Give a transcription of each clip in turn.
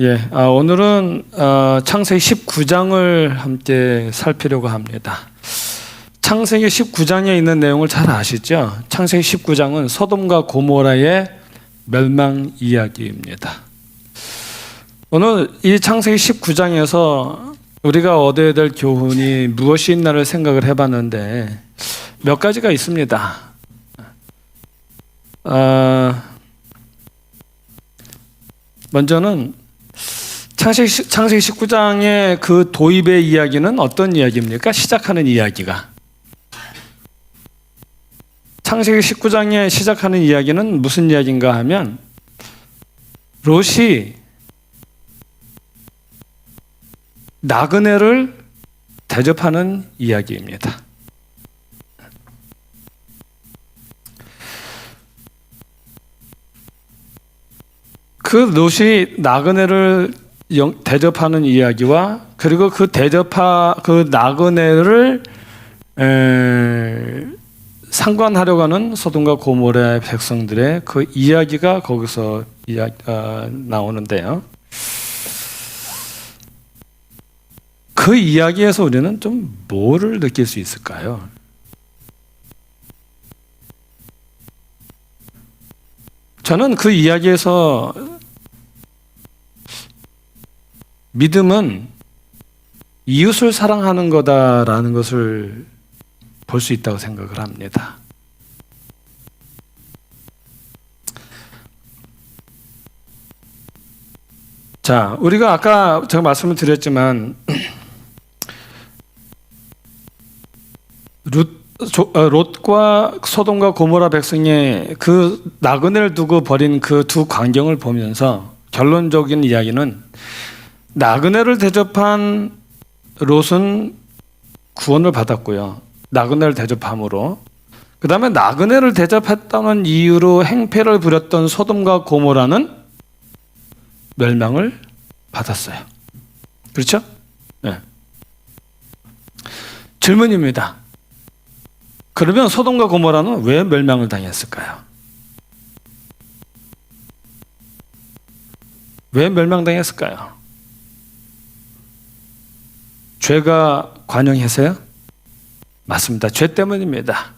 오늘은 창세기 19장을 함께 살피려고 합니다. 창세기 19장에 있는 내용을 잘 아시죠? 창세기 19장은 소돔과 고모라의 멸망 이야기입니다. 오늘 이 창세기 19장에서 우리가 얻어야 될 교훈이 무엇이 있나를 생각을 해봤는데 몇 가지가 있습니다. 먼저는 창세기 19장의 그 도입의 이야기는 어떤 이야기입니까? 시작하는 이야기가. 창세기 19장에 시작하는 이야기는 무슨 이야기인가 하면 롯이 나그네를 대접하는 이야기입니다. 그 롯이 나그네를 대접하는 이야기와 그리고 그 나그네를 상관하려고 하는 소돔과 고모라의 백성들의 그 이야기가 거기서 나오는데요. 그 이야기에서 우리는 좀 뭐를 느낄 수 있을까요? 저는 그 이야기에서 믿음은 이웃을 사랑하는 거다라는 것을 볼 수 있다고 생각을 합니다. 자, 우리가 아까 제가 말씀을 드렸지만 롯과 소돔과 고모라 백성의 그 나그네를 두고 벌인 그 두 광경을 보면서 결론적인 이야기는 나그네를 대접한 롯은 구원을 받았고요. 나그네를 대접함으로 그 다음에 나그네를 대접했다는 이유로 행패를 부렸던 소돔과 고모라는 멸망을 받았어요. 그렇죠? 네. 질문입니다. 그러면 소돔과 고모라는 왜 멸망을 당했을까요? 왜 멸망당했을까요? 죄가 관영해서요? 맞습니다. 죄 때문입니다.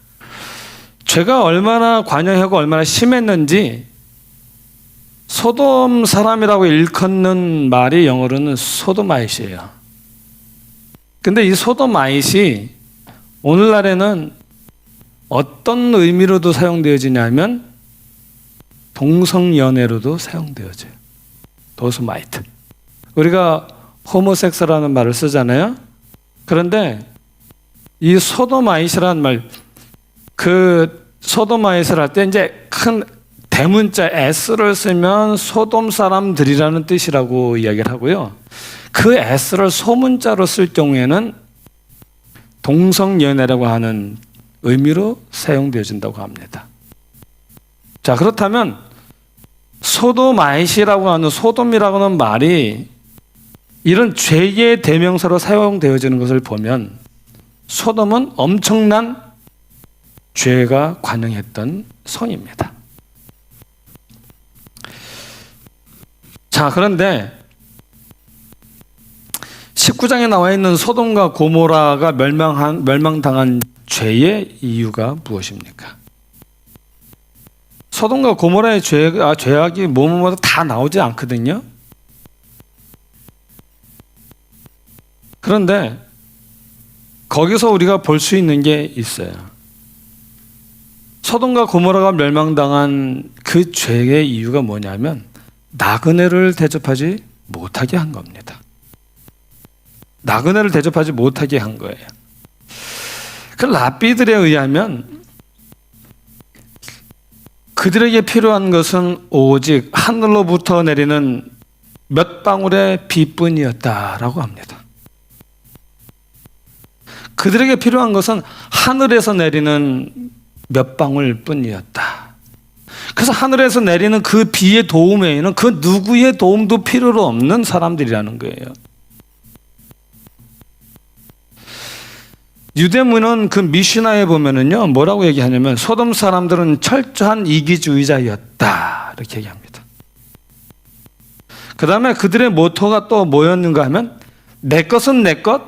죄가 얼마나 관영하고 얼마나 심했는지 소돔 사람이라고 일컫는 말이 영어로는 소도마잇이에요. 근데 이 소도마잇이 오늘날에는 어떤 의미로도 사용되어지냐면 동성연애로도 사용되어져요. 도스마이트. 우리가 호모섹스라는 말을 쓰잖아요. 그런데 이 소도마잇이라는 말, 그 소도마잇을 할 때 이제 큰 대문자 S를 쓰면 소돔 사람들이라는 뜻이라고 이야기를 하고요. 그 S를 소문자로 쓸 경우에는 동성연애라고 하는 의미로 사용되어진다고 합니다. 자, 그렇다면 소도마잇이라고 하는 소돔이라고 하는 말이 이런 죄의 대명사로 사용되어지는 것을 보면 소돔은 엄청난 죄가 관영했던 성입니다. 자, 그런데 19장에 나와 있는 소돔과 고모라가 멸망당한 죄의 이유가 무엇입니까? 소돔과 고모라의 죄악이 뭐뭐마다 다 나오지 않거든요. 그런데 거기서 우리가 볼 수 있는 게 있어요. 소돔과 고모라가 멸망당한 그 죄의 이유가 뭐냐면 나그네를 대접하지 못하게 한 겁니다. 나그네를 대접하지 못하게 한 거예요. 그 랍비들에 의하면 그들에게 필요한 것은 오직 하늘로부터 내리는 몇 방울의 비뿐이었다라고 합니다. 그들에게 필요한 것은 하늘에서 내리는 몇 방울 뿐이었다. 그래서 하늘에서 내리는 그 비의 도움 외에는 그 누구의 도움도 필요로 없는 사람들이라는 거예요. 유대문은 그 미시나에 보면은요, 뭐라고 얘기하냐면 소돔 사람들은 철저한 이기주의자였다 이렇게 얘기합니다. 그 다음에 그들의 모토가 또 뭐였는가 하면 내 것은 내 것,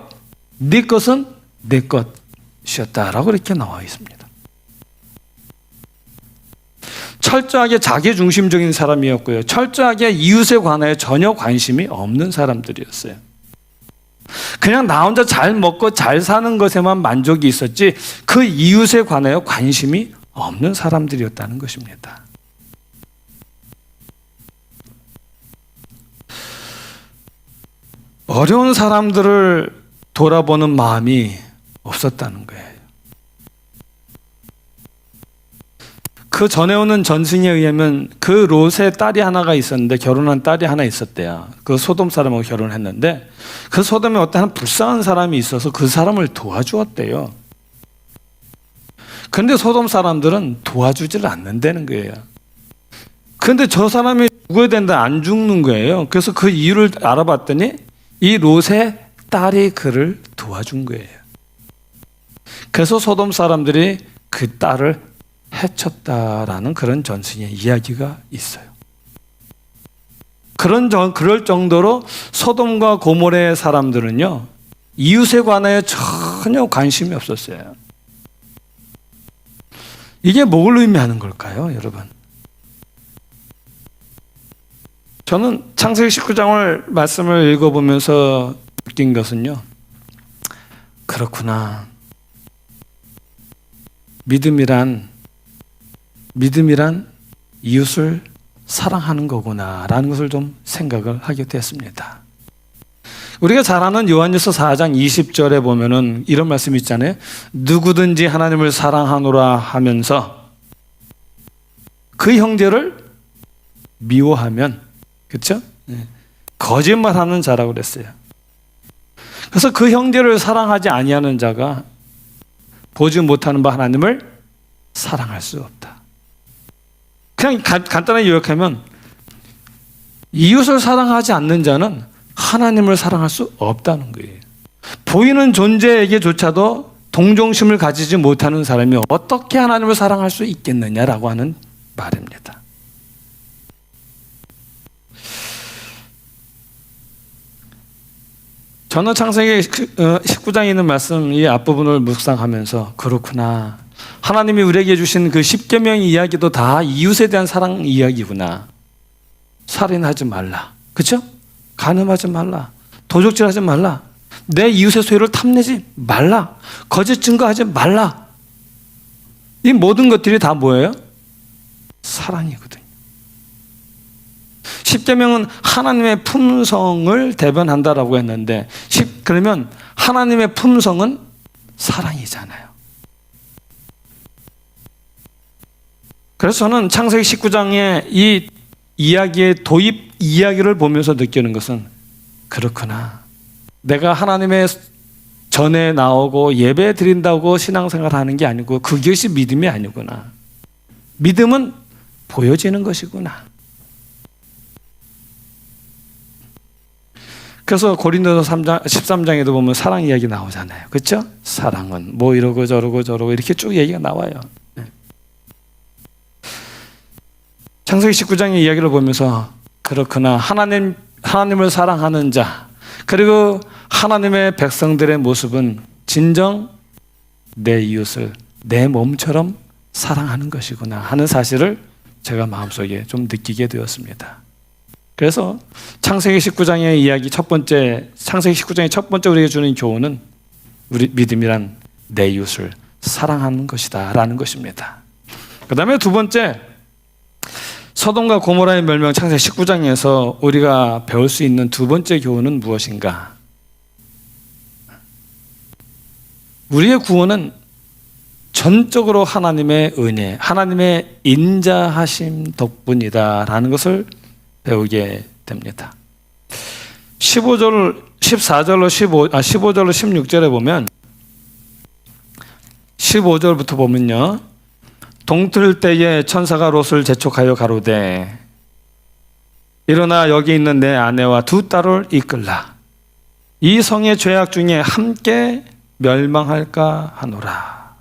네 것은 내 것이었다라고 이렇게 나와 있습니다. 철저하게 자기중심적인 사람이었고요. 철저하게 이웃에 관하여 전혀 관심이 없는 사람들이었어요. 그냥 나 혼자 잘 먹고 잘 사는 것에만 만족이 있었지 그 이웃에 관하여 관심이 없는 사람들이었다는 것입니다. 어려운 사람들을 돌아보는 마음이 없었다는 거예요. 그 전에 오는 전승에 의하면 그 롯의 딸이 하나가 있었는데 결혼한 딸이 하나 있었대요. 그 소돔 사람하고 결혼했는데 그 소돔에 어떤 불쌍한 사람이 있어서 그 사람을 도와주었대요. 그런데 소돔 사람들은 도와주질 않는다는 거예요. 그런데 저 사람이 죽어야 된다 안 죽는 거예요. 그래서 그 이유를 알아봤더니 이 롯의 딸이 그를 도와준 거예요. 그래서 소돔 사람들이 그 딸을 해쳤다라는 그런 전승의 이야기가 있어요. 그럴 정도로 소돔과 고모레의 사람들은요, 이웃에 관하여 전혀 관심이 없었어요. 이게 뭘 의미하는 걸까요, 여러분? 저는 창세기 19장을 말씀을 읽어보면서 느낀 것은요, 그렇구나. 믿음이란 이웃을 사랑하는 거구나라는 것을 좀 생각을 하게 됐습니다. 우리가 잘 아는 요한일서 4장 20절에 보면은 이런 말씀이 있잖아요. 누구든지 하나님을 사랑하노라 하면서 그 형제를 미워하면, 그렇죠? 거짓말하는 자라고 그랬어요. 그래서 그 형제를 사랑하지 아니하는 자가 보지 못하는 바 하나님을 사랑할 수 없다. 그냥 간단하게 요약하면 이웃을 사랑하지 않는 자는 하나님을 사랑할 수 없다는 거예요. 보이는 존재에게조차도 동정심을 가지지 못하는 사람이 어떻게 하나님을 사랑할 수 있겠느냐라고 하는 말입니다. 저는 창세기 19장에 있는 말씀 이 앞부분을 묵상하면서 그렇구나. 하나님이 우리에게 주신 그 10계명 이야기도 다 이웃에 대한 사랑 이야기구나. 살인하지 말라. 그렇죠? 간음하지 말라. 도적질하지 말라. 내 이웃의 소유를 탐내지 말라. 거짓 증거하지 말라. 이 모든 것들이 다 뭐예요? 사랑이거든요. 10계명은 하나님의 품성을 대변한다라고 했는데 그러면 하나님의 품성은 사랑이잖아요. 그래서 저는 창세기 19장의 이 이야기의 도입 이야기를 보면서 느끼는 것은 그렇구나. 내가 하나님의 전에 나오고 예배 드린다고 신앙생활 하는 게 아니고 그것이 믿음이 아니구나. 믿음은 보여지는 것이구나. 그래서 고린도서 13장에도 보면 사랑 이야기 나오잖아요. 그렇죠? 사랑은 뭐 이러고 저러고 이렇게 쭉 얘기가 나와요. 창세기 19장의 이야기를 보면서 그렇구나. 하나님을 사랑하는 자 그리고 하나님의 백성들의 모습은 진정 내 이웃을 내 몸처럼 사랑하는 것이구나 하는 사실을 제가 마음속에 좀 느끼게 되었습니다. 그래서 창세기 19장의 이야기 창세기 19장의 첫 번째 우리에게 주는 교훈은 우리 믿음이란 내 이웃을 사랑하는 것이다 라는 것입니다. 그 다음에 두 번째, 소돔과 고모라의 멸망 창세기 19장에서 우리가 배울 수 있는 두 번째 교훈은 무엇인가? 우리의 구원은 전적으로 하나님의 은혜, 하나님의 인자하심 덕분이다라는 것을 배우게 됩니다. 15절로 16절에 보면 15절부터 보면요. 동틀 때에 천사가 롯을 재촉하여 가로되 일어나 여기 있는 내 아내와 두 딸을 이끌라. 이 성의 죄악 중에 함께 멸망할까 하노라.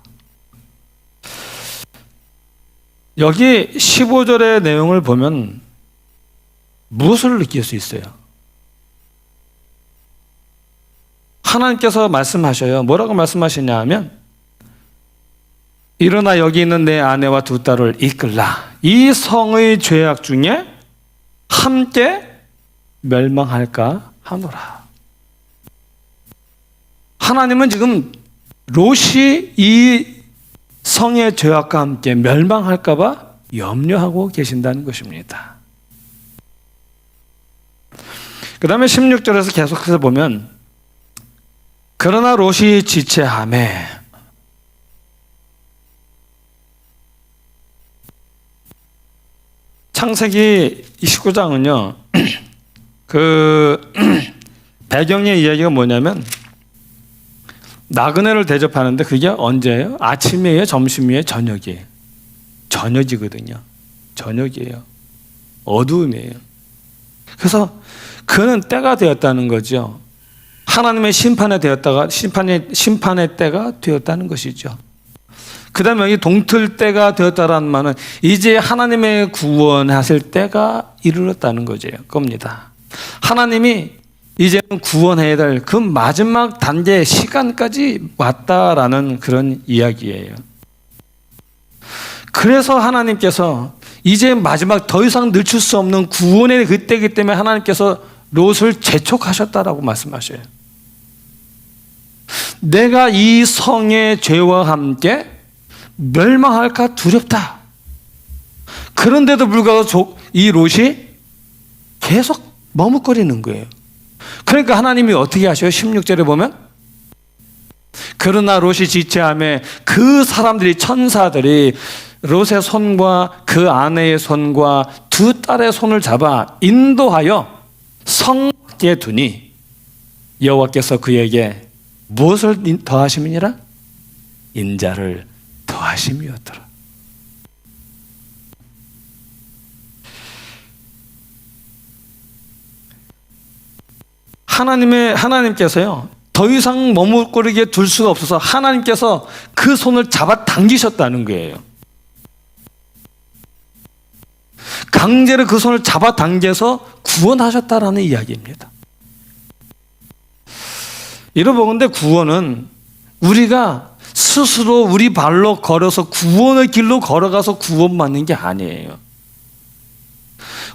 여기 15절의 내용을 보면 무엇을 느낄 수 있어요? 하나님께서 말씀하셔요. 뭐라고 말씀하시냐 하면 일어나 여기 있는 내 아내와 두 딸을 이끌라. 이 성의 죄악 중에 함께 멸망할까 하노라. 하나님은 지금 롯이 이 성의 죄악과 함께 멸망할까 봐 염려하고 계신다는 것입니다. 그 다음에 16절에서 계속해서 보면 그러나 롯이 지체하매 창세기 29장은요 그 배경의 이야기가 뭐냐면 나그네를 대접하는데 그게 언제예요? 아침이에요? 점심이에요? 저녁이에요? 저녁이거든요. 저녁이에요. 어두움이에요. 그래서 그는 때가 되었다는 거죠. 하나님의 심판의 때가 되었다는 것이죠. 그 다음에 여기 동틀 때가 되었다라는 말은 이제 하나님의 구원하실 때가 이르렀다는 겁니다. 하나님이 이제는 구원해야 될 그 마지막 단계 시간까지 왔다라는 그런 이야기예요. 그래서 하나님께서 이제 마지막 더 이상 늦출 수 없는 구원의 그때이기 때문에 하나님께서 롯을 재촉하셨다라고 말씀하셔요. 내가 이 성의 죄와 함께 멸망할까 두렵다. 그런데도 불구하고 이 롯이 계속 머뭇거리는 거예요. 그러니까 하나님이 어떻게 하셔요? 16절에 보면 그러나 롯이 지체하며 그 사람들이 천사들이 롯의 손과 그 아내의 손과 두 딸의 손을 잡아 인도하여 성에 두니 여호와께서 그에게 무엇을 더하심이니라? 인자를 더하심이었더라. 하나님께서요 더 이상 머뭇거리게 둘 수가 없어서 하나님께서 그 손을 잡아 당기셨다는 거예요. 강제로 그 손을 잡아 당겨서 구원하셨다라는 이야기입니다. 여러분데 구원은 우리가 스스로 우리 발로 걸어서 구원의 길로 걸어가서 구원받는 게 아니에요.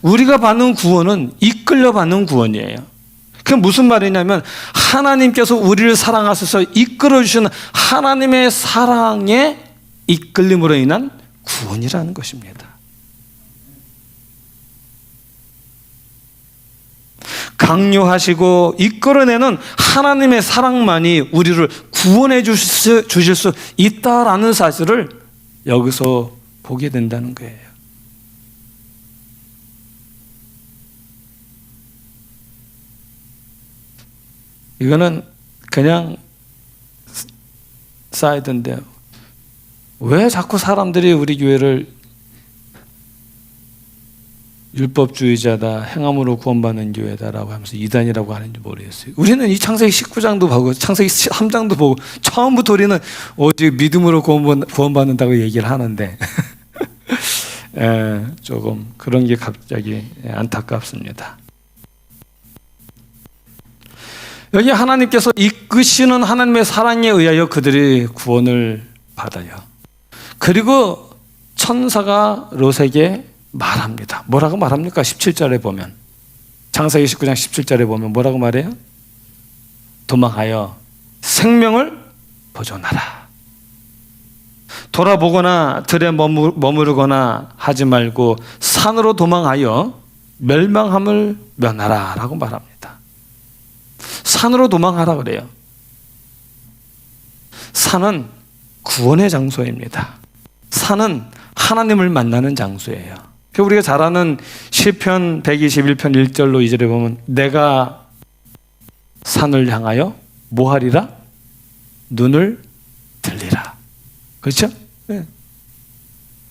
우리가 받는 구원은 이끌려 받는 구원이에요. 그게 무슨 말이냐면 하나님께서 우리를 사랑하셔서 이끌어 주시는 하나님의 사랑의 이끌림으로 인한 구원이라는 것입니다. 강요하시고 이끌어내는 하나님의 사랑만이 우리를 구원해 주실 수 있다라는 사실을 여기서 보게 된다는 거예요. 이거는 그냥 사이드인데요. 왜 자꾸 사람들이 우리 교회를 율법주의자다, 행함으로 구원받는 교회다라고 하면서 이단이라고 하는지 모르겠어요. 우리는 이 창세기 19장도 보고 창세기 3장도 보고 처음부터 우리는 오직 믿음으로 구원받는다고 얘기를 하는데 조금 그런 게 갑자기 안타깝습니다. 여기 하나님께서 이끄시는 하나님의 사랑에 의하여 그들이 구원을 받아요. 그리고 천사가 롯에게 말합니다. 뭐라고 말합니까? 17절에 보면 창세기 19장 17절에 보면 뭐라고 말해요? 도망하여 생명을 보존하라. 돌아보거나 들에 머무르거나 하지 말고 산으로 도망하여 멸망함을 면하라 라고 말합니다. 산으로 도망하라 그래요. 산은 구원의 장소입니다. 산은 하나님을 만나는 장소예요. 우리가 잘 아는 시편 121편 1절로 2절에 보면 내가 산을 향하여 뭐하리라? 눈을 들리라. 그렇죠? 네.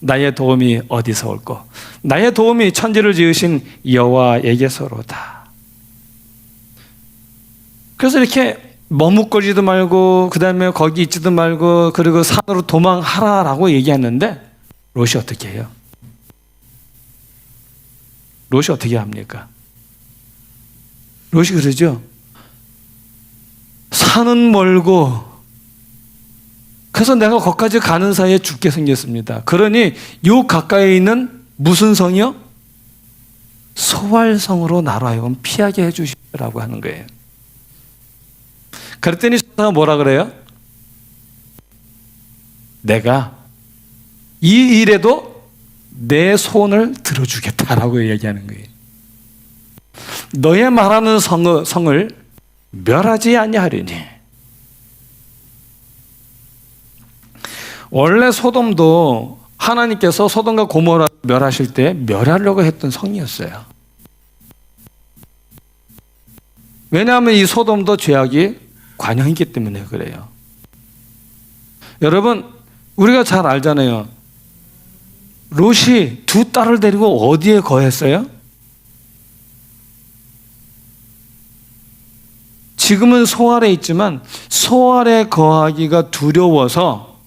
나의 도움이 어디서 올꼬? 나의 도움이 천지를 지으신 여호와에게서로다. 그래서 이렇게 머뭇거리지도 말고 그 다음에 거기 있지도 말고 그리고 산으로 도망하라라고 얘기했는데 롯이 어떻게 해요? 롯이 어떻게 합니까? 롯이 그러죠. 산은 멀고 그래서 내가 거기까지 가는 사이에 죽게 생겼습니다. 그러니 요 가까이 있는 무슨 성이요? 소활성으로 나로 하여금 피하게 해주시라고 하는 거예요. 그랬더니 천사가 뭐라 그래요? 내가 이 일에도 내 손을 들어주겠다라고 얘기하는 거예요. 너의 말하는 성을 멸하지 아니하리니. 원래 소돔도 하나님께서 소돔과 고모라 멸하실 때 멸하려고 했던 성이었어요. 왜냐하면 이 소돔도 죄악이 관영이기 때문에 그래요. 여러분, 우리가 잘 알잖아요. 롯이 두 딸을 데리고 어디에 거했어요? 지금은 소알에 있지만 소알에 거하기가 두려워서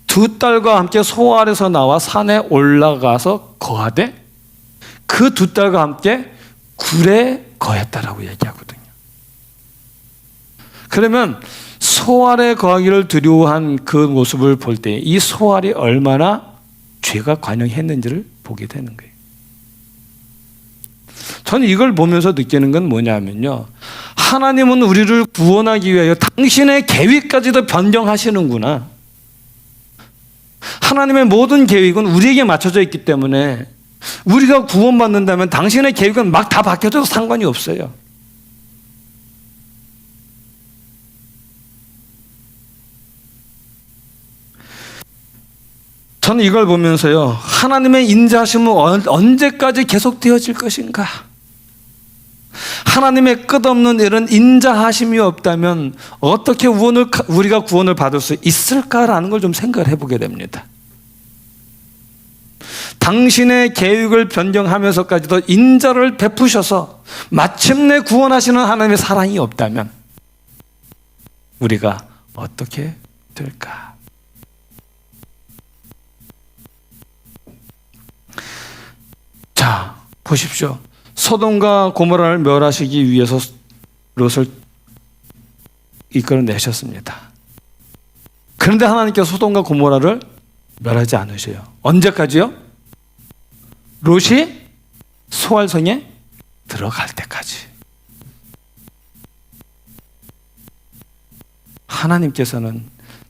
두 딸과 함께 소알에서 나와 산에 올라가서 거하되 그 두 딸과 함께 굴에 거했다라고 얘기하거든요. 그러면 소알에 거하기를 두려워한 그 모습을 볼 때 이 소알이 얼마나 죄가 관영했는지를 보게 되는 거예요. 저는 이걸 보면서 느끼는 건 뭐냐면요. 하나님은 우리를 구원하기 위하여 당신의 계획까지도 변경하시는구나. 하나님의 모든 계획은 우리에게 맞춰져 있기 때문에 우리가 구원받는다면 당신의 계획은 막 다 바뀌어도 상관이 없어요. 저는 이걸 보면서요. 하나님의 인자하심은 언제까지 계속되어질 것인가? 하나님의 끝없는 이런 인자하심이 없다면 어떻게 우리가 구원을 받을 수 있을까라는 걸 좀 생각을 해보게 됩니다. 당신의 계획을 변경하면서까지도 인자를 베푸셔서 마침내 구원하시는 하나님의 사랑이 없다면 우리가 어떻게 될까? 자, 보십시오. 소돔과 고모라를 멸하시기 위해서 롯을 이끌어내셨습니다. 그런데 하나님께서 소돔과 고모라를 멸하지 않으셔요. 언제까지요? 롯이 소활성에 들어갈 때까지. 하나님께서는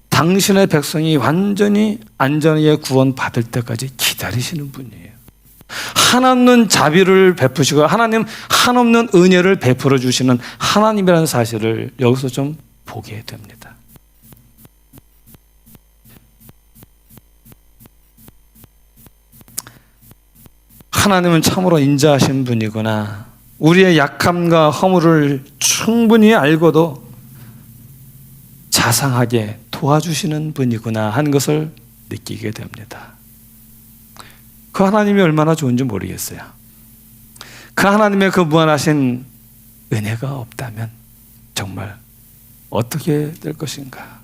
당신의 백성이 완전히 안전하게 구원받을 때까지 기다리시는 분이에요. 한없는 자비를 베푸시고 하나님 한없는 은혜를 베풀어 주시는 하나님이라는 사실을 여기서 좀 보게 됩니다. 하나님은 참으로 인자하신 분이구나. 우리의 약함과 허물을 충분히 알고도 자상하게 도와주시는 분이구나 하는 것을 느끼게 됩니다. 그 하나님이 얼마나 좋은지 모르겠어요. 그 하나님의 그 무한하신 은혜가 없다면 정말 어떻게 될 것인가?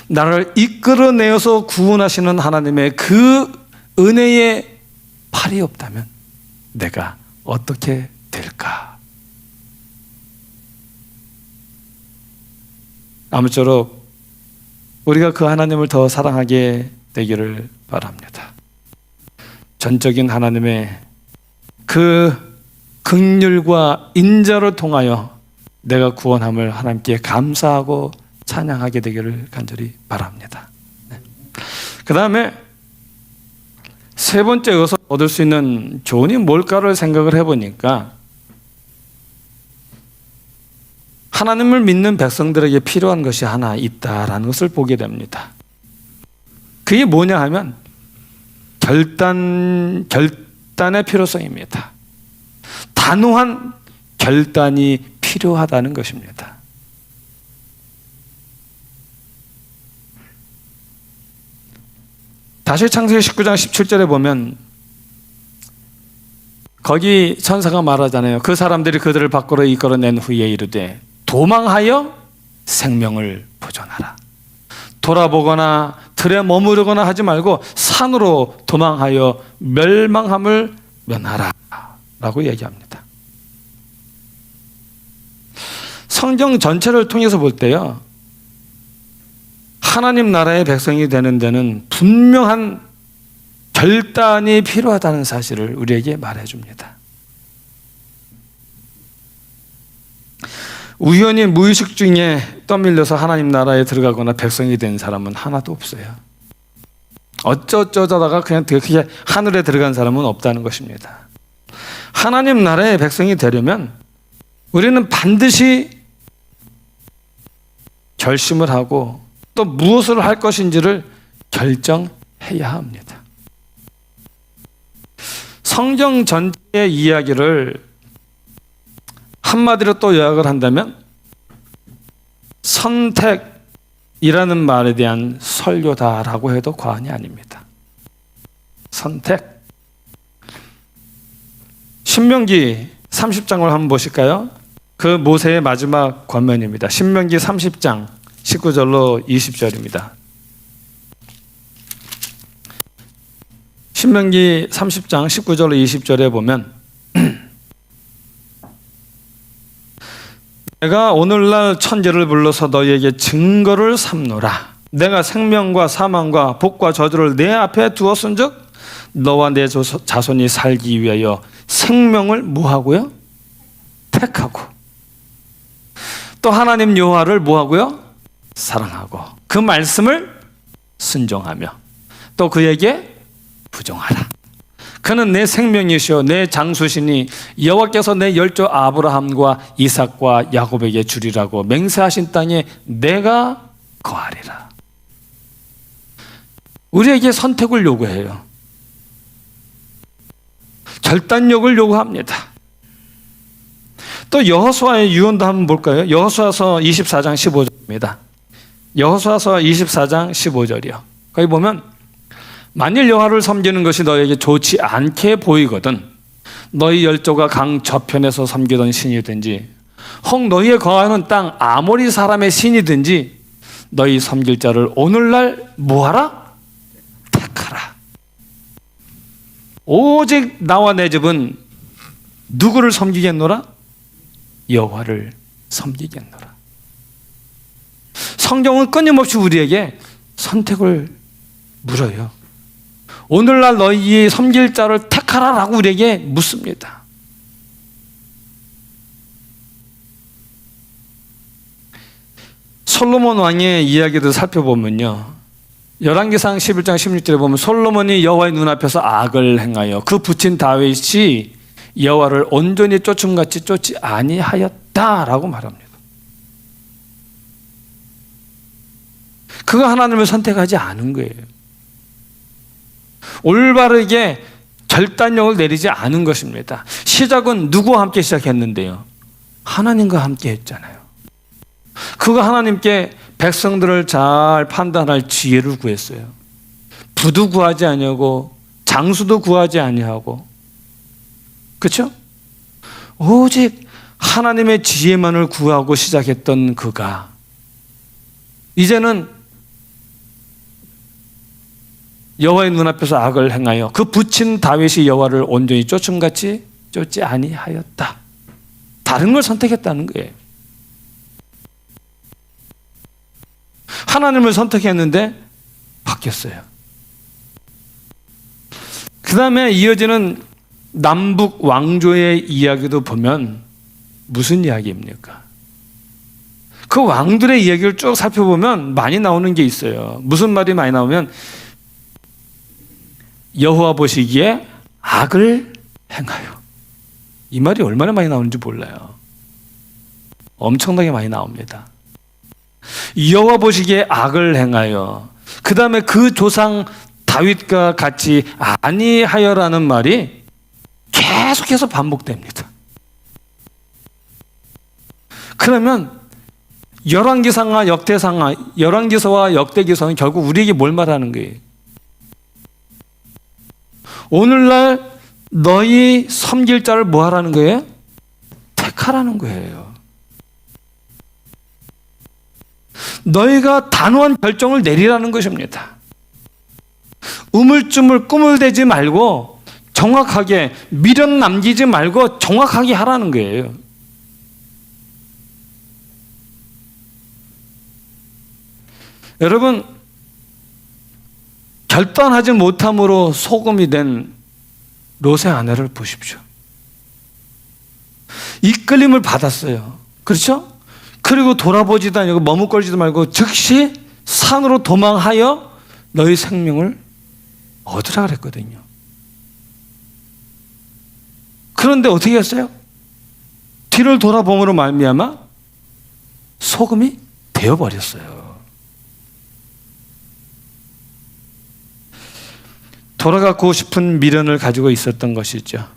나를 이끌어내어서 구원하시는 하나님의 그 은혜의 팔이 없다면 내가 어떻게 될까? 아무쪼록 우리가 그 하나님을 더 사랑하게 되기를 바랍니다. 전적인 하나님의 그 긍휼과 인자를 통하여 내가 구원함을 하나님께 감사하고 찬양하게 되기를 간절히 바랍니다. 네. 그 다음에 세 번째 여기서 얻을 수 있는 교훈이 뭘까를 생각을 해보니까 하나님을 믿는 백성들에게 필요한 것이 하나 있다라는 것을 보게 됩니다. 그게 뭐냐 하면 결단의 필요성입니다. 단호한 결단이 필요하다는 것입니다. 다시 창세기 19장 17절에 보면 거기 천사가 말하잖아요. 그 사람들이 그들을 밖으로 이끌어낸 후에 이르되 도망하여 생명을 보존하라. 돌아보거나 들에 머무르거나 하지 말고 산으로 도망하여 멸망함을 면하라 라고 얘기합니다. 성경 전체를 통해서 볼 때요, 하나님 나라의 백성이 되는 데는 분명한 결단이 필요하다는 사실을 우리에게 말해줍니다. 우연히 무의식 중에 떠밀려서 하나님 나라에 들어가거나 백성이 된 사람은 하나도 없어요. 어쩌다가 그냥 그렇게 하늘에 들어간 사람은 없다는 것입니다. 하나님 나라의 백성이 되려면 우리는 반드시 결심을 하고 또 무엇을 할 것인지를 결정해야 합니다. 성경 전체의 이야기를 한마디로 또 요약을 한다면 선택이라는 말에 대한 설교다라고 해도 과언이 아닙니다. 선택. 신명기 30장을 한번 보실까요? 그 모세의 마지막 권면입니다. 신명기 30장 19절로 20절입니다. 신명기 30장 19절로 20절에 보면 내가 오늘날 천재를 불러서 너희에게 증거를 삼노라. 내가 생명과 사망과 복과 저주를 내 앞에 두었은즉 너와 내 자손이 살기 위하여 생명을 뭐하고요? 택하고 또 하나님 여호와를 뭐하고요? 사랑하고 그 말씀을 순종하며 또 그에게 부정하라. 그는 내 생명이시오 내 장수시니 여호와께서 내 열조 아브라함과 이삭과 야곱에게 주리라고 맹세하신 땅에 내가 거하리라. 우리에게 선택을 요구해요. 결단력을 요구합니다. 또 여호수아의 유언도 한번 볼까요? 여호수아서 24장 15절입니다. 여호수아서 24장 15절이요. 거기 보면 만일 여호와를 섬기는 것이 너에게 좋지 않게 보이거든 너희 열조가 강 저편에서 섬기던 신이든지 혹 너희의 거하는 땅 아모리 사람의 신이든지 너희 섬길 자를 오늘날 뭐하라? 택하라. 오직 나와 내 집은 누구를 섬기겠노라? 여호와를 섬기겠노라. 성경은 끊임없이 우리에게 선택을 물어요. 오늘날 너희 섬길 자를 택하라라고 우리에게 묻습니다. 솔로몬 왕의 이야기를 살펴보면요, 열왕기상 11장 16절에 보면 솔로몬이 여호와의 눈앞에서 악을 행하여 그 붙인 다윗이 여호와를 온전히 쫓음같이 쫓지 아니하였다라고 말합니다. 그가 하나님을 선택하지 않은 거예요. 올바르게 결단력을 내리지 않은 것입니다. 시작은 누구와 함께 시작했는데요? 하나님과 함께 했잖아요. 그가 하나님께 백성들을 잘 판단할 지혜를 구했어요. 부도 구하지 아니하고 장수도 구하지 아니하고, 그렇죠? 오직 하나님의 지혜만을 구하고 시작했던 그가 이제는 여호와의 눈앞에서 악을 행하여 그 붙인 다윗이 여호와를 온전히 쫓음같이 쫓지 아니하였다. 다른 걸 선택했다는 거예요. 하나님을 선택했는데 바뀌었어요. 그 다음에 이어지는 남북 왕조의 이야기도 보면 무슨 이야기입니까? 그 왕들의 이야기를 쭉 살펴보면 많이 나오는 게 있어요. 무슨 말이 많이 나오면 여호와 보시기에 악을 행하여. 이 말이 얼마나 많이 나오는지 몰라요. 엄청나게 많이 나옵니다. 여호와 보시기에 악을 행하여, 그 다음에 그 조상 다윗과 같이 아니하여라는 말이 계속해서 반복됩니다. 그러면 열왕기상과 역대상과 열왕기서와 역대기서는 결국 우리에게 뭘 말하는 거예요? 오늘날 너희 섬길 자를 뭐 하라는 거예요? 택하라는 거예요. 너희가 단호한 결정을 내리라는 것입니다. 우물쭈물 꿈을 대지 말고 정확하게, 미련 남기지 말고 정확하게 하라는 거예요. 여러분, 결단하지 못함으로 소금이 된 롯의 아내를 보십시오. 이끌림을 받았어요. 그렇죠? 그리고 돌아보지도 아니고 머뭇거리지도 말고 즉시 산으로 도망하여 너희 생명을 얻으라 그랬거든요. 그런데 어떻게 했어요? 뒤를 돌아봄으로 말미암아 소금이 되어버렸어요. 돌아가고 싶은 미련을 가지고 있었던 것이죠.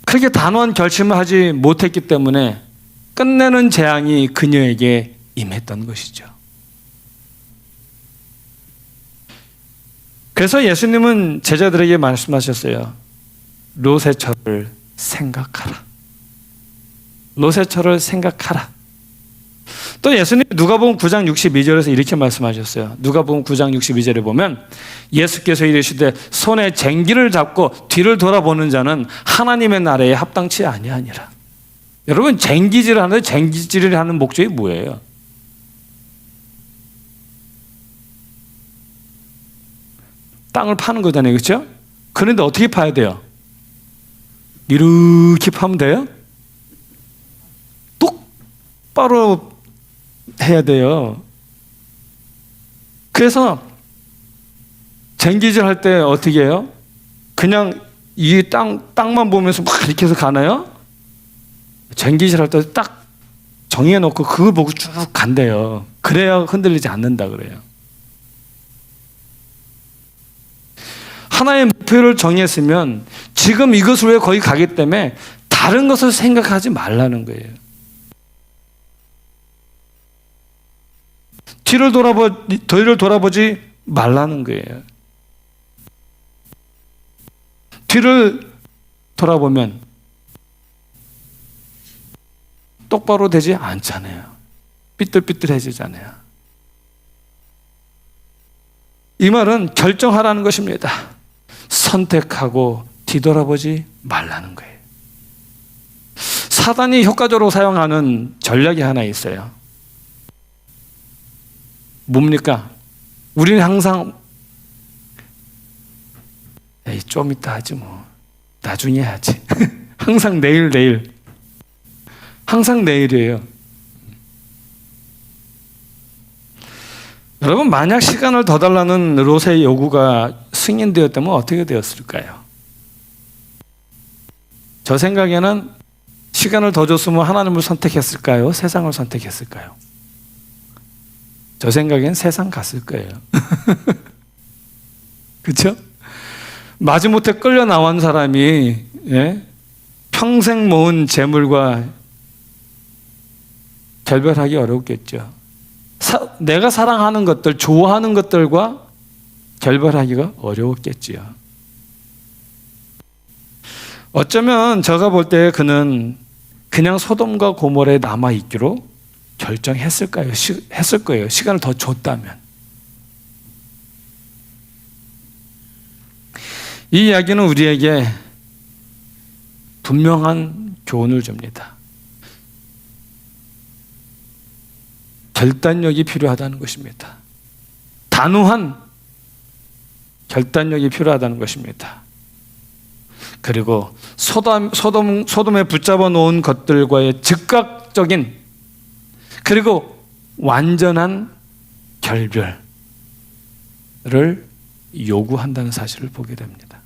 그렇게 단호한 결심을 하지 못했기 때문에 끝내는 재앙이 그녀에게 임했던 것이죠. 그래서 예수님은 제자들에게 말씀하셨어요. 롯의 처를 생각하라. 롯의 처를 생각하라. 또 예수님 누가복음 9장 62절에서 이렇게 말씀하셨어요. 누가복음 9장 62절에 보면 예수께서 이르시되 손에 쟁기를 잡고 뒤를 돌아보는 자는 하나님의 나라에 합당치 아니하니라. 여러분, 쟁기질을 하는데 쟁기질을 하는 목적이 뭐예요? 땅을 파는 거잖아요. 그렇죠? 그런데 어떻게 파야 돼요? 이렇게 파면 돼요? 똑바로 해야 돼요. 그래서 쟁기질 할 때 어떻게 해요? 그냥 이 땅만 보면서 막 이렇게 해서 가나요? 쟁기질 할 때 딱 정해 놓고 그걸 보고 쭉 간대요. 그래야 흔들리지 않는다 그래요. 하나의 목표를 정했으면 지금 이것을 위해 거기 가기 때문에 다른 것을 생각하지 말라는 거예요. 뒤를 돌아보지 말라는 거예요. 뒤를 돌아보면 똑바로 되지 않잖아요. 삐뚤삐뚤해지잖아요. 이 말은 결정하라는 것입니다. 선택하고 뒤돌아보지 말라는 거예요. 사단이 효과적으로 사용하는 전략이 하나 있어요. 뭡니까? 우리는 항상 에이, 좀 이따 하지 뭐. 나중에 하지. 항상 내일. 항상 내일이에요. 여러분, 만약 시간을 더 달라는 롯의 요구가 승인되었다면 어떻게 되었을까요? 저 생각에는 시간을 더 줬으면 하나님을 선택했을까요? 세상을 선택했을까요? 저 생각엔 세상 갔을 거예요. 그렇죠? 마지못해 끌려 나온 사람이 평생 모은 재물과 결별하기 어렵겠죠. 내가 사랑하는 것들, 좋아하는 것들과 결별하기가 어려웠겠지요. 어쩌면 제가 볼 때 그는 그냥 소돔과 고모라에 남아있기로 결정했을까요? 했을 거예요. 시간을 더 줬다면. 이 이야기는 우리에게 분명한 교훈을 줍니다. 결단력이 필요하다는 것입니다. 단호한 결단력이 필요하다는 것입니다. 그리고 소돔에 붙잡아 놓은 것들과의 즉각적인 그리고 완전한 결별을 요구한다는 사실을 보게 됩니다.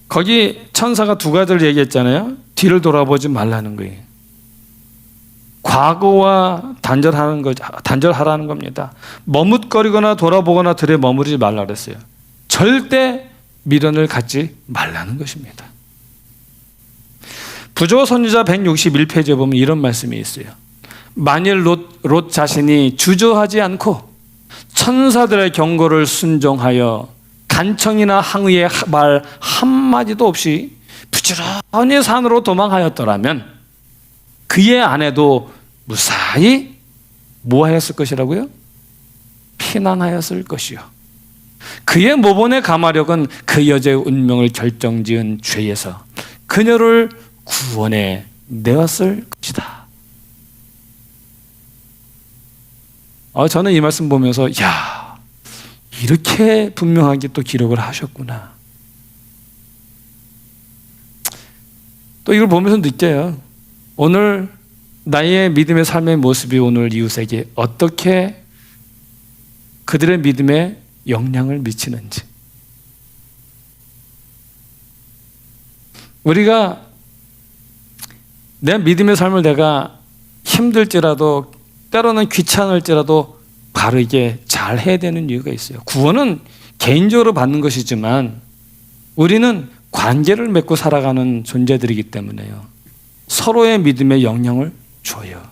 거기 천사가 두 가지를 얘기했잖아요. 뒤를 돌아보지 말라는 거예요. 과거와 단절하라는 겁니다. 머뭇거리거나 돌아보거나 들에 머무르지 말라 그랬어요. 절대 미련을 갖지 말라는 것입니다. 부조 선지자 161페이지에 보면 이런 말씀이 있어요. 만일 롯 자신이 주저하지 않고 천사들의 경고를 순종하여 간청이나 항의의 말 한마디도 없이 부지런히 산으로 도망하였더라면 그의 아내도 무사히 뭐 하였을 것이라고요? 피난하였을 것이요. 그의 모본의 가마력은 그 여자의 운명을 결정지은 죄에서 그녀를 구원해 내었을 것이다. 저는 이 말씀 보면서 야, 이렇게 분명하게 또 기록을 하셨구나. 또 이걸 보면서 느껴요. 오늘 나의 믿음의 삶의 모습이 오늘 이웃에게 어떻게 그들의 믿음에 영향을 미치는지. 우리가 내 믿음의 삶을 내가 힘들지라도 때로는 귀찮을지라도 바르게 잘 해야 되는 이유가 있어요. 구원은 개인적으로 받는 것이지만 우리는 관계를 맺고 살아가는 존재들이기 때문에요. 서로의 믿음에 영향을 줘요.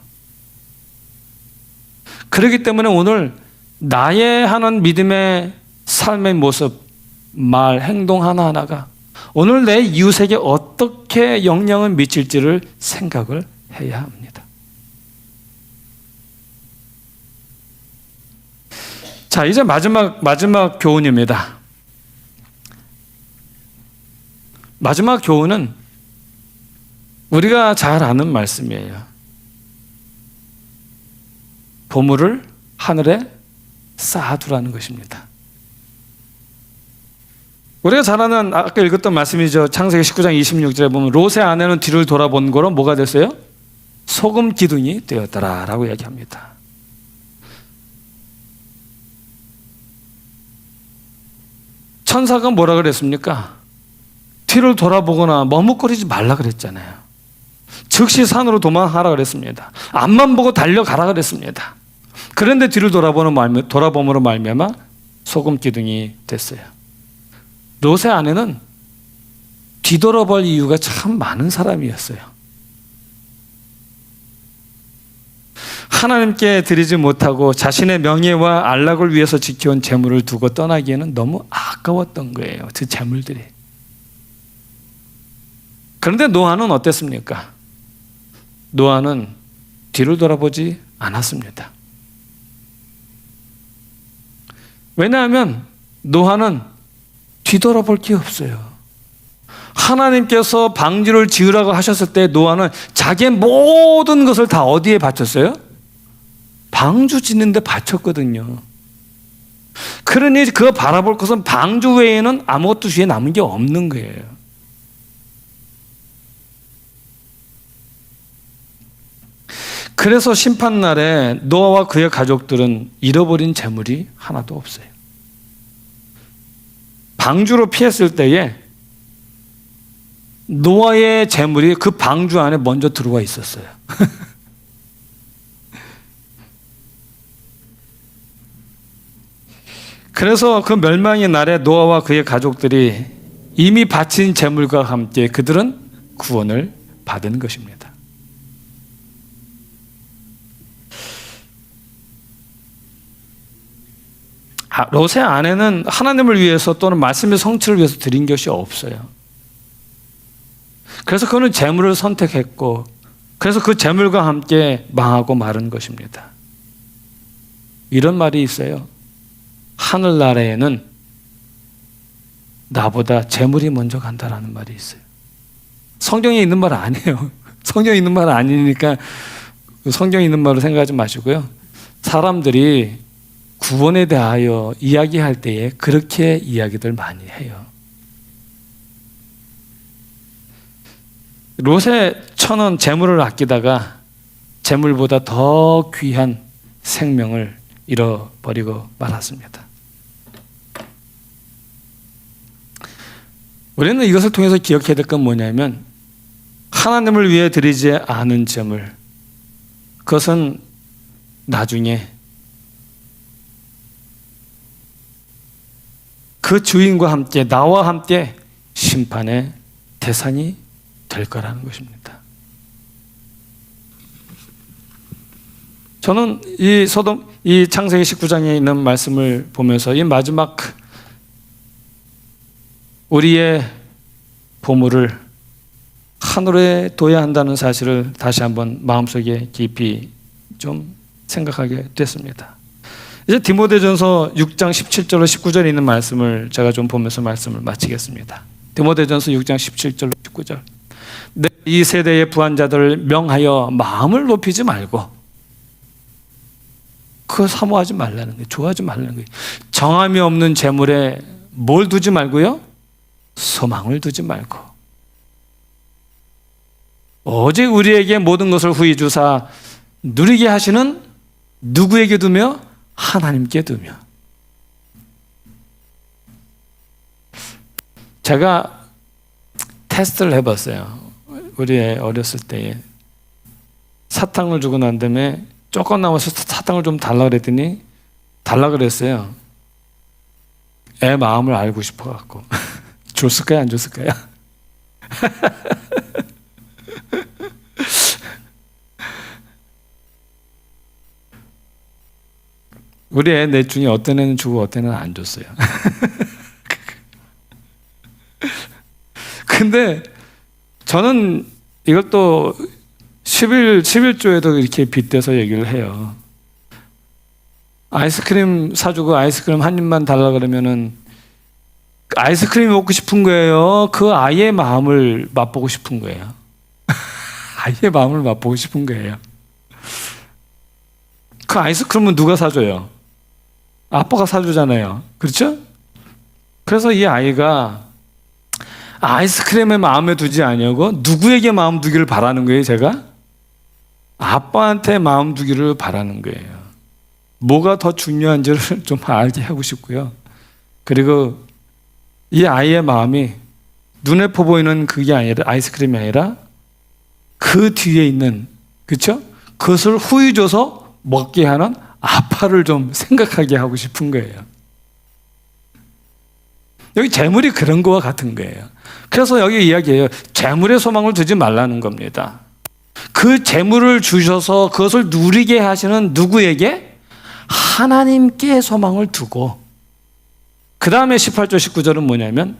그렇기 때문에 오늘 나의 하는 믿음의 삶의 모습, 말, 행동 하나하나가 오늘 내 이웃에게 어떻게 영향을 미칠지를 생각을 해야 합니다. 자, 이제 마지막 교훈입니다. 마지막 교훈은 우리가 잘 아는 말씀이에요. 보물을 하늘에 쌓아두라는 것입니다. 우리가 잘 아는 아까 읽었던 말씀이죠. 창세기 19장 26절에 보면 롯의 아내는 뒤를 돌아본 거로 뭐가 됐어요? 소금 기둥이 되었더라 라고 이야기합니다. 천사가 뭐라 그랬습니까? 뒤를 돌아보거나 머뭇거리지 말라 그랬잖아요. 즉시 산으로 도망하라 그랬습니다. 앞만 보고 달려가라 그랬습니다. 그런데 뒤를 돌아봄으로 말미암아 소금 기둥이 됐어요. 롯의 아내는 뒤돌아볼 이유가 참 많은 사람이었어요. 하나님께 드리지 못하고 자신의 명예와 안락을 위해서 지켜온 재물을 두고 떠나기에는 너무 아까웠던 거예요. 그 재물들이. 그런데 노아는 어땠습니까? 노아는 뒤를 돌아보지 않았습니다. 왜냐하면 노아는 뒤돌아볼 게 없어요. 하나님께서 방주를 지으라고 하셨을 때 노아는 자기의 모든 것을 다 어디에 바쳤어요? 방주 짓는 데 바쳤거든요. 그러니 그거 바라볼 것은 방주 외에는 아무것도 주위에 남은 게 없는 거예요. 그래서 심판날에 노아와 그의 가족들은 잃어버린 재물이 하나도 없어요. 방주로 피했을 때에 노아의 재물이 그 방주 안에 먼저 들어와 있었어요. 그래서 그 멸망의 날에 노아와 그의 가족들이 이미 바친 재물과 함께 그들은 구원을 받은 것입니다. 롯의 아내는 하나님을 위해서 또는 말씀의 성취를 위해서 드린 것이 없어요. 그래서 그는 재물을 선택했고 그래서 그 재물과 함께 망하고 마른 것입니다. 이런 말이 있어요. 하늘나라에는 나보다 재물이 먼저 간다라는 말이 있어요. 성경에 있는 말 아니에요. 성경에 있는 말 아니니까 성경에 있는 말로 생각하지 마시고요. 사람들이 구원에 대하여 이야기할 때에 그렇게 이야기들 많이 해요. 롯의 처는 재물을 아끼다가 재물보다 더 귀한 생명을 잃어버리고 말았습니다. 우리는 이것을 통해서 기억해야 될 건 뭐냐면 하나님을 위해 드리지 않은 재물, 그것은 나중에 그 주인과 함께 나와 함께 심판의 대상이 될 거라는 것입니다. 저는 이 창세기 19장에 있는 말씀을 보면서 이 마지막 우리의 보물을 하늘에 둬야 한다는 사실을 다시 한번 마음속에 깊이 좀 생각하게 됐습니다. 이제 디모데전서 6장 17절로 19절에 있는 말씀을 제가 좀 보면서 말씀을 마치겠습니다. 디모데전서 6장 17절로 19절. 이 세대의 부한자들을 명하여 마음을 높이지 말고 그거 사모하지 말라는 거예요. 좋아하지 말라는 거예요. 정함이 없는 재물에 뭘 두지 말고요? 소망을 두지 말고 오직 우리에게 모든 것을 후히 주사 누리게 하시는 누구에게 두며? 하나님께 두며. 제가 테스트를 해봤어요. 우리 애 어렸을 때에 사탕을 주고 난 다음에 조금 남아서 사탕을 좀 달라 그랬더니 달라 그랬어요. 애 마음을 알고 싶어갖고 줬을까요? 안 줬을까요? 우리 애 넷 중에 어떤 애는 주고 어떤 애는 안 줬어요. 근데 저는 이걸 또 11조에도 이렇게 빗대서 얘기를 해요. 아이스크림 사주고 아이스크림 한 입만 달라 그러면은 아이스크림이 먹고 싶은 거예요? 그 아이의 마음을 맛보고 싶은 거예요? 아이의 마음을 맛보고 싶은 거예요. 그 아이스크림은 누가 사줘요? 아빠가 사주잖아요. 그렇죠? 그래서 이 아이가 아이스크림에 마음에 두지 아니하고 누구에게 마음 두기를 바라는 거예요, 제가? 아빠한테 마음 두기를 바라는 거예요. 뭐가 더 중요한지를 좀 알게 하고 싶고요. 그리고 이 아이의 마음이 눈에 퍼 보이는 그게 아니라 아이스크림이 아니라 그 뒤에 있는, 그렇죠? 그것을 후히 줘서 먹게 하는 아빠를 좀 생각하게 하고 싶은 거예요. 여기 재물이 그런 거와 같은 거예요. 그래서 여기 이야기해요. 재물에 소망을 두지 말라는 겁니다. 그 재물을 주셔서 그것을 누리게 하시는 누구에게? 하나님께 소망을 두고, 그 다음에 18절 19절은 뭐냐면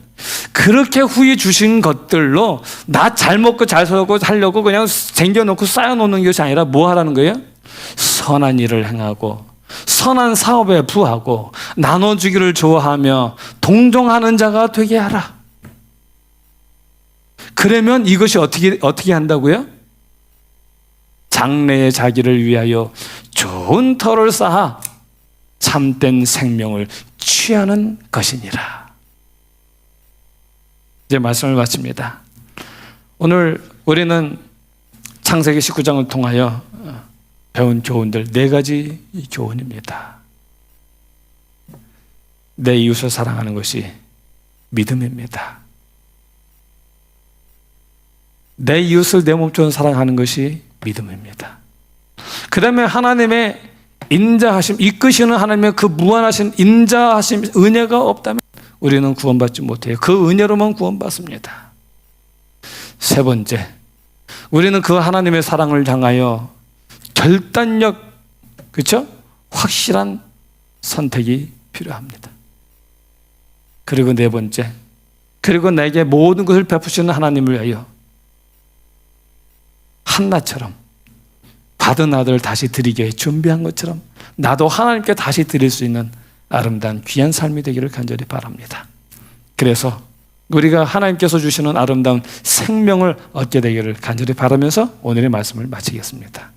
그렇게 후히 주신 것들로 나 잘 먹고 잘 살고 하려고 그냥 쟁겨놓고 쌓여놓는 것이 아니라 뭐 하라는 거예요? 선한 일을 행하고 선한 사업에 부하고 나눠주기를 좋아하며 동정하는 자가 되게 하라. 그러면 이것이 어떻게 한다고요? 장래의 자기를 위하여 좋은 터를 쌓아 참된 생명을 취하는 것이니라. 이제 말씀을 마칩니다. 오늘 우리는 창세기 19장을 통하여 배운 교훈들 4가지 교훈입니다. 내 이웃을 사랑하는 것이 믿음입니다. 내 이웃을 내 몸처럼 사랑하는 것이 믿음입니다. 그 다음에 하나님의 인자하심, 이끄시는 하나님의 그 무한하신 인자하심, 은혜가 없다면 우리는 구원받지 못해요. 그 은혜로만 구원받습니다. 세 번째, 우리는 그 하나님의 사랑을 향하여 결단력, 그렇죠? 확실한 선택이 필요합니다. 그리고 네 번째, 그리고 내게 모든 것을 베푸시는 하나님을 위하여 한나처럼 받은 아들을 다시 드리게 준비한 것처럼 나도 하나님께 다시 드릴 수 있는 아름다운 귀한 삶이 되기를 간절히 바랍니다. 그래서 우리가 하나님께서 주시는 아름다운 생명을 얻게 되기를 간절히 바라면서 오늘의 말씀을 마치겠습니다.